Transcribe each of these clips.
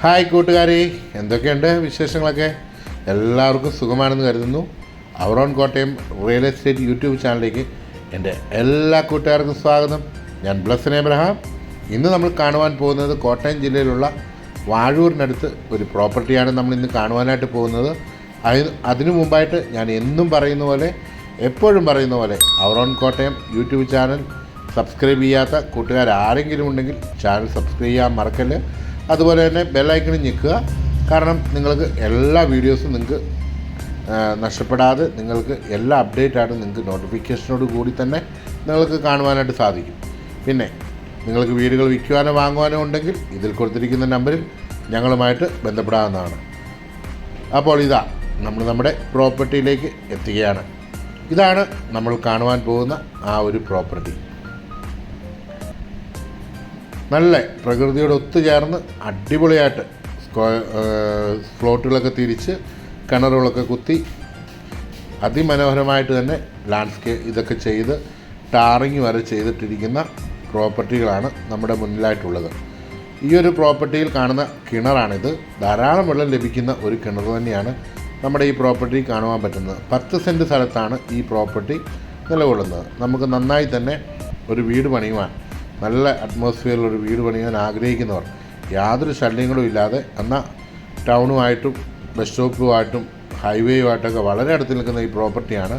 Hi കൂട്ടുകാരെ, എന്തൊക്കെയുണ്ട് വിശേഷങ്ങളൊക്കെ? എല്ലാവർക്കും സുഖമാണെന്ന് കരുതുന്നു. Our own Kottayam real estate YouTube ചാനലിലേക്ക് എൻ്റെ എല്ലാ കൂട്ടുകാർക്കും സ്വാഗതം. ഞാൻ ബ്ലസ്സൻ എബ്രഹാം. ഇന്ന് നമ്മൾ കാണുവാൻ പോകുന്നത് കോട്ടയം ജില്ലയിലുള്ള വാഴൂരിനടുത്ത് ഒരു പ്രോപ്പർട്ടിയാണ് നമ്മളിന്ന് കാണുവാനായിട്ട് പോകുന്നത്. അതിനു മുമ്പായിട്ട് ഞാൻ എന്നും പറയുന്ന പോലെ, എപ്പോഴും പറയുന്ന പോലെ, our own Kottayam YouTube channel subscribe ചെയ്യാത്ത കൂട്ടുകാർ ആരെങ്കിലും ഉണ്ടെങ്കിൽ ചാനൽ സബ്സ്ക്രൈബ് ചെയ്യാൻ മറക്കല്ല്. അതുപോലെ തന്നെ ബെല്ലൈക്കണിൽ ഞെക്കുക. കാരണം നിങ്ങൾക്ക് എല്ലാ വീഡിയോസും നിങ്ങൾക്ക് നഷ്ടപ്പെടാതെ നിങ്ങൾക്ക് എല്ലാ അപ്ഡേറ്റായിട്ടും നിങ്ങൾക്ക് നോട്ടിഫിക്കേഷനോട് കൂടി തന്നെ നിങ്ങൾക്ക് കാണുവാനായിട്ട് സാധിക്കും. പിന്നെ നിങ്ങൾക്ക് വീടുകൾ വിൽക്കുവാനോ വാങ്ങുവാനോ ഉണ്ടെങ്കിൽ ഇതിൽ കൊടുത്തിരിക്കുന്ന നമ്പറിൽ ഞങ്ങളുമായിട്ട് ബന്ധപ്പെടാവുന്നതാണ്. അപ്പോൾ ഇതാ നമ്മൾ നമ്മുടെ പ്രോപ്പർട്ടിയിലേക്ക് എത്തുകയാണ്. ഇതാണ് നമ്മൾ കാണുവാൻ പോകുന്ന ആ ഒരു പ്രോപ്പർട്ടി. നല്ല പ്രകൃതിയോട് ഒത്തുചേർന്ന് അടിപൊളിയായിട്ട് ഫ്ലോട്ടുകളൊക്കെ തിരിച്ച് കിണറുകളൊക്കെ കുത്തി അതിമനോഹരമായിട്ട് തന്നെ ഇതൊക്കെ ചെയ്ത് ടാറിങ് വരെ ചെയ്തിട്ടിരിക്കുന്ന പ്രോപ്പർട്ടികളാണ് നമ്മുടെ മുന്നിലായിട്ടുള്ളത്. ഈ ഒരു പ്രോപ്പർട്ടിയിൽ കാണുന്ന കിണറാണിത്. ധാരാളം വെള്ളം ലഭിക്കുന്ന ഒരു കിണർ തന്നെയാണ് നമ്മുടെ ഈ പ്രോപ്പർട്ടി കാണുവാൻ പറ്റുന്നത്. 10 സെൻറ്റ് സ്ഥലത്താണ് ഈ പ്രോപ്പർട്ടി നിലകൊള്ളുന്നത്. നമുക്ക് നന്നായി തന്നെ ഒരു വീട് പണിയുവാൻ, നല്ല അറ്റ്മോസ്ഫിയറിലൊരു വീട് പണിയാൻ ആഗ്രഹിക്കുന്നവർ യാതൊരു ശല്യങ്ങളും ഇല്ലാതെ എന്നാൽ ടൗണുമായിട്ടും ബസ് സ്റ്റോപ്പുമായിട്ടും ഹൈവേയുമായിട്ടൊക്കെ വളരെ അടുത്ത് നിൽക്കുന്ന ഈ പ്രോപ്പർട്ടിയാണ്.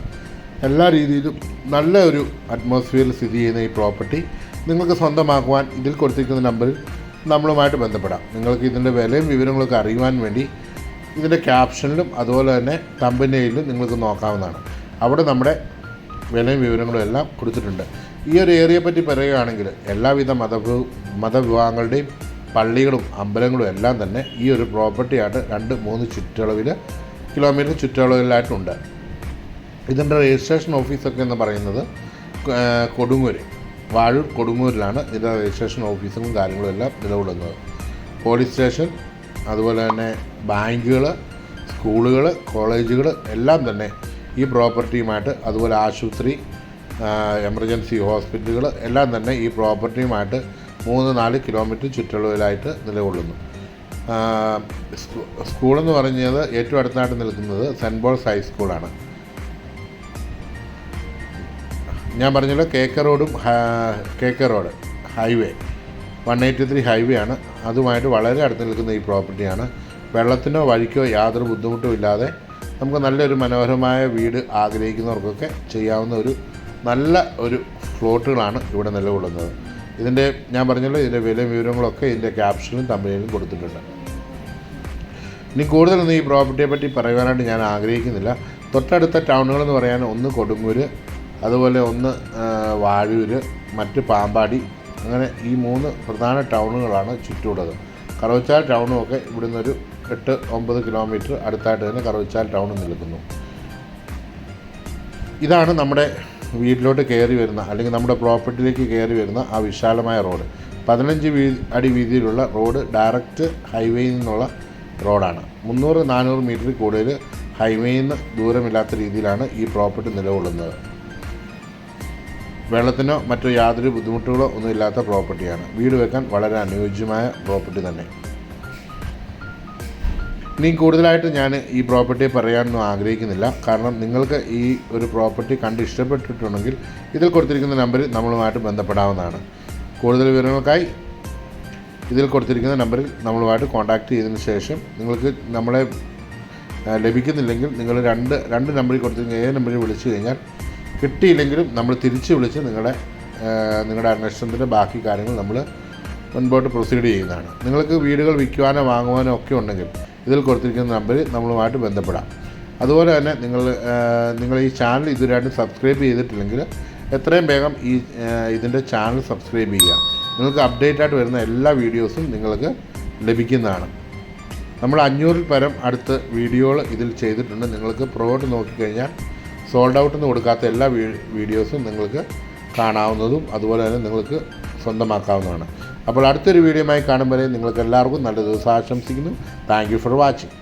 എല്ലാ രീതിയിലും നല്ല ഒരു അറ്റ്മോസ്ഫിയറിൽ സ്ഥിതി ചെയ്യുന്ന ഈ പ്രോപ്പർട്ടി നിങ്ങൾക്ക് സ്വന്തമാക്കുവാൻ ഇതിൽ കൊടുത്തിരിക്കുന്ന നമ്പറിൽ നമ്മളുമായിട്ട് ബന്ധപ്പെടാം. നിങ്ങൾക്ക് ഇതിൻ്റെ വിലയും വിവരങ്ങളൊക്കെ അറിയുവാൻ വേണ്ടി ഇതിൻ്റെ ക്യാപ്ഷനിലും അതുപോലെ തന്നെ തമ്പനെയിലും നിങ്ങൾക്ക് നോക്കാവുന്നതാണ്. അവിടെ നമ്മുടെ വിലയും വിവരങ്ങളും എല്ലാം കൊടുത്തിട്ടുണ്ട്. ഈ ഒരു ഏരിയയെ പറ്റി പറയുകയാണെങ്കിൽ എല്ലാവിധ മതവിഭാഗങ്ങളുടെയും പള്ളികളും അമ്പലങ്ങളും എല്ലാം തന്നെ ഈ ഒരു പ്രോപ്പർട്ടിയായിട്ട് 2-3 കിലോമീറ്റർ ചുറ്റളവിലായിട്ടുണ്ട്. ഇതിൻ്റെ രജിസ്ട്രേഷൻ ഓഫീസൊക്കെ എന്ന് പറയുന്നത് കൊടുങ്ങൂർ, വാഴൂർ കൊടുങ്ങൂരിലാണ് ഇതിൻ്റെ രജിസ്ട്രേഷൻ ഓഫീസും കാര്യങ്ങളും എല്ലാം നിലകൊള്ളുന്നത്. പോലീസ് സ്റ്റേഷൻ, അതുപോലെ തന്നെ ബാങ്കുകൾ, സ്കൂളുകൾ, കോളേജുകൾ എല്ലാം തന്നെ ഈ പ്രോപ്പർട്ടിയുമായിട്ട്, അതുപോലെ ആശുപത്രി, എമർജൻസി ഹോസ്പിറ്റലുകൾ എല്ലാം തന്നെ ഈ പ്രോപ്പർട്ടിയുമായിട്ട് 3-4 കിലോമീറ്റർ ചുറ്റളവിലായിട്ട് നിലകൊള്ളുന്നു. സ്കൂളെന്ന് പറഞ്ഞത് ഏറ്റവും അടുത്തായിട്ട് നിൽക്കുന്നത് സെൻറ്റ് പോൾസ് ഹൈസ്കൂളാണ്. ഞാൻ പറഞ്ഞല്ലോ KK റോഡ് ഹൈവേ 183 ഹൈവേ ആണ്. അതുമായിട്ട് വളരെ അടുത്ത് നിൽക്കുന്ന ഈ പ്രോപ്പർട്ടിയാണ്. വെള്ളത്തിനോ വഴിക്കോ യാതൊരു ബുദ്ധിമുട്ടും ഇല്ലാതെ നമുക്ക് നല്ലൊരു മനോഹരമായ വീട് ആഗ്രഹിക്കുന്നവർക്കൊക്കെ ചെയ്യാവുന്ന ഒരു നല്ല ഒരു ഫ്ലോട്ടുകളാണ് ഇവിടെ നിലകൊള്ളുന്നത്. ഇതിൻ്റെ ഞാൻ പറഞ്ഞല്ലോ, ഇതിൻ്റെ വിലയും വിവരങ്ങളൊക്കെ ഇതിൻ്റെ ക്യാപ്ഷനിലും തമ്പനിയിലും കൊടുത്തിട്ടുണ്ട്. ഇനി കൂടുതലൊന്നും ഈ പ്രോപ്പർട്ടിയെ പറ്റി പറയുവാനായിട്ട് ഞാൻ ആഗ്രഹിക്കുന്നില്ല. തൊട്ടടുത്ത ടൗണുകളെന്ന് പറയാൻ ഒന്ന് കൊടുങ്ങൂർ, അതുപോലെ ഒന്ന് വാഴൂർ, മറ്റ് പാമ്പാടി, അങ്ങനെ ഈ 3 പ്രധാന ടൗണുകളാണ് ചുറ്റുമുള്ളത്. കറുവച്ചാൽ ടൗണും ഒക്കെ ഇവിടുന്ന് ഒരു 8-9 കിലോമീറ്റർ അടുത്തായിട്ട് തന്നെ കറുവച്ചാൽ ടൗൺ നിൽക്കുന്നു. ഇതാണ് നമ്മുടെ വീട്ടിലോട്ട് കയറി വരുന്ന, അല്ലെങ്കിൽ നമ്മുടെ പ്രോപ്പർട്ടിയിലേക്ക് കയറി വരുന്ന ആ വിശാലമായ റോഡ്. 15 അടി വീതിയിലുള്ള റോഡ് ഡയറക്റ്റ് ഹൈവേയിൽ നിന്നുള്ള റോഡാണ്. 300-400 മീറ്റർ കൂടുതൽ ഹൈവേയിൽ നിന്ന് ദൂരമില്ലാത്ത രീതിയിലാണ് ഈ പ്രോപ്പർട്ടി നിലകൊള്ളുന്നത്. വെള്ളത്തിനോ മറ്റോ യാതൊരു ബുദ്ധിമുട്ടുകളോ ഒന്നും ഇല്ലാത്ത പ്രോപ്പർട്ടിയാണ്. വീട് വെക്കാൻ വളരെ അനുയോജ്യമായ പ്രോപ്പർട്ടി തന്നെ. ഇനി കൂടുതലായിട്ട് ഞാൻ ഈ പ്രോപ്പർട്ടിയെ പറയാനൊന്നും ആഗ്രഹിക്കുന്നില്ല. കാരണം നിങ്ങൾക്ക് ഈ ഒരു പ്രോപ്പർട്ടി കണ്ട് ഇഷ്ടപ്പെട്ടിട്ടുണ്ടെങ്കിൽ ഇതിൽ കൊടുത്തിരിക്കുന്ന നമ്പറിൽ നമ്മളുമായിട്ട് ബന്ധപ്പെടാവുന്നതാണ്. കൂടുതൽ വിവരങ്ങൾക്കായി ഇതിൽ കൊടുത്തിരിക്കുന്ന നമ്പറിൽ നമ്മളുമായിട്ട് കോൺടാക്റ്റ് ചെയ്തതിന് ശേഷം നിങ്ങൾക്ക് നമ്മളെ ലഭിക്കുന്നില്ലെങ്കിൽ നിങ്ങൾ രണ്ട് നമ്പറിൽ കൊടുത്തിരിക്കുന്ന ഏത് നമ്പറിൽ വിളിച്ചു കഴിഞ്ഞാൽ കിട്ടിയില്ലെങ്കിലും നമ്മൾ തിരിച്ച് വിളിച്ച് നിങ്ങളുടെ അന്വേഷണത്തിൻ്റെ ബാക്കി കാര്യങ്ങൾ നമ്മൾ മുൻപോട്ട് പ്രൊസീഡ് ചെയ്യുന്നതാണ്. നിങ്ങൾക്ക് വീടുകൾ വിൽക്കുവാനോ വാങ്ങുവാനോ ഒക്കെ ഉണ്ടെങ്കിൽ ഇതിൽ കൊടുത്തിരിക്കുന്ന നമ്പറിൽ നമ്മളുമായിട്ട് ബന്ധപ്പെടാം. അതുപോലെ തന്നെ നിങ്ങൾ ഈ ചാനൽ ഇതുവരെയായിട്ട് സബ്സ്ക്രൈബ് ചെയ്തിട്ടില്ലെങ്കിൽ എത്രയും വേഗം ഇതിൻ്റെ ചാനൽ സബ്സ്ക്രൈബ് ചെയ്യുക. നിങ്ങൾക്ക് അപ്ഡേറ്റ് ആയിട്ട് വരുന്ന എല്ലാ വീഡിയോസും നിങ്ങൾക്ക് ലഭിക്കുന്നതാണ്. നമ്മൾ 500-ൽ പരം അടുത്ത് വീഡിയോകൾ ഇതിൽ ചെയ്തിട്ടുണ്ട്. നിങ്ങൾക്ക് പുറകോട്ട് നോക്കിക്കഴിഞ്ഞാൽ സോൾഡ് ഔട്ട് എന്ന് കൊടുക്കാത്ത എല്ലാ വീഡിയോസും നിങ്ങൾക്ക് കാണാവുന്നതും അതുപോലെ തന്നെ നിങ്ങൾക്ക് സ്വന്തമാക്കാവുന്നതാണ്. അപ്പോൾ അടുത്തൊരു വീഡിയോയുമായി കാണും വരെ നിങ്ങൾക്ക് എല്ലാവർക്കും നല്ല ദിവസം ആശംസിക്കുന്നു. Thank you for watching.